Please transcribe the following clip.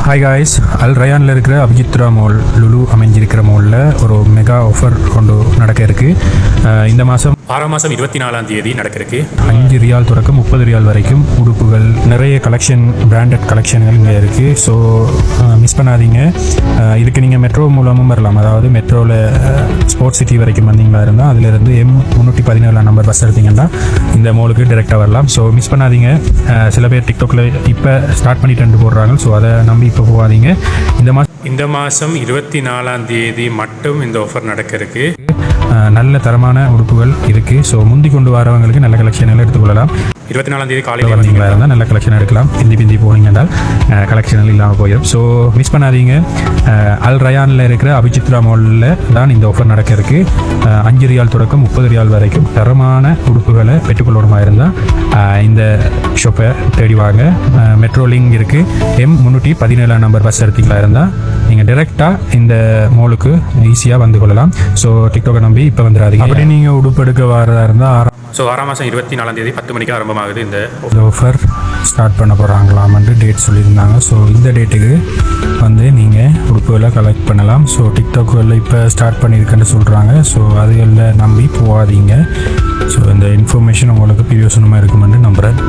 Hi guys, அல் ரயானில் இருக்கிற அபிஜித்ரா mall Lulu அமைஞ்சிருக்கிற மாலில் ஒரு மெகா ஆஃபர் கொண்டு நடக்க இருக்குது. இந்த மாதம் 6/24 நடக்க இருக்கு. 5 ரியால் தொடக்கம் 30 ரியால் வரைக்கும் உடுப்புகள், நிறைய கலெக்ஷன், பிராண்டட் கலெக்ஷன்கள் இங்கே இருக்குது. ஸோ மிஸ் பண்ணாதீங்க. இதுக்கு நீங்கள் மெட்ரோ மூலமும் வரலாம். அதாவது மெட்ரோவில் ஸ்போர்ட்ஸ் சிட்டி வரைக்கும் வந்தீங்களா இருந்தால் அதிலிருந்து M317 நம்பர் பஸ் எடுத்தீங்கன்னா இந்த மாலுக்கு டிரெக்டாக வரலாம். ஸோ மிஸ் பண்ணாதீங்க. சில பேர் டிக்டாக்ல இப்போ ஸ்டார்ட் பண்ணிட்டு போடுறாங்க. ஸோ அதை நம்பி இப்போ போகாதீங்க. இந்த மாதம் 24 மட்டும் இந்த ஆஃபர் நடக்க இருக்கு. நல்ல தரமான உடுப்புகள் இருக்குது. ஸோ முந்தி கொண்டு வரவங்களுக்கு நல்ல கலெக்ஷன்களை எடுத்துக்கொள்ளலாம். 24 காலையில் வந்தீங்களா இருந்தால் நல்ல கலெக்ஷன் எடுக்கலாம். பிந்தி போனீங்க என்றால் கலெக்ஷன்கள் இல்லாமல் போயிடும். ஸோ மிஸ் பண்ணாதீங்க. அல் ரயானில் இருக்கிற அபிஜித்ரா மாலில் தான் இந்த ஆஃபர் நடக்க இருக்கு. 5 ரியால் தொடக்கம் 30 ரியால் வரைக்கும் தரமான உடுப்புகளை பெற்றுக்கொள்ளணுமா இருந்தால் இந்த ஷாப்பை தேடி வாங்க. மெட்ரோ லிங்க் இருக்குது. M317 நம்பர் பஸ் எடுத்தீங்களா இருந்தால் நீங்கள் டைரெக்டாக இந்த மாலுக்கு ஈஸியாக வந்து கொள்ளலாம். ஸோ டிக்டாக்கை நம்பி இப்போ வந்துடாதீங்க. அப்படி நீங்கள் உடுப்பு எடுக்க வரதா இருந்தால் 6 மாதம் 24 10 மணிக்கு ஆரம்பமாகுது. இந்த ஆஃபர் ஸ்டார்ட் பண்ண போகிறாங்களாமன்ட்டு டேட் சொல்லியிருந்தாங்க. ஸோ இந்த டேட்டுக்கு வந்து நீங்கள் உடுப்புகளை கலெக்ட் பண்ணலாம். ஸோ டிக்டாக்களில் இப்போ ஸ்டார்ட் பண்ணியிருக்கேன்னு சொல்கிறாங்க. ஸோ அதுகளில் நம்பி போகாதீங்க. ஸோ இந்த இன்ஃபர்மேஷன் உங்களுக்கு பிரயோசனமாக இருக்குமென்று நம்புகிறேன்.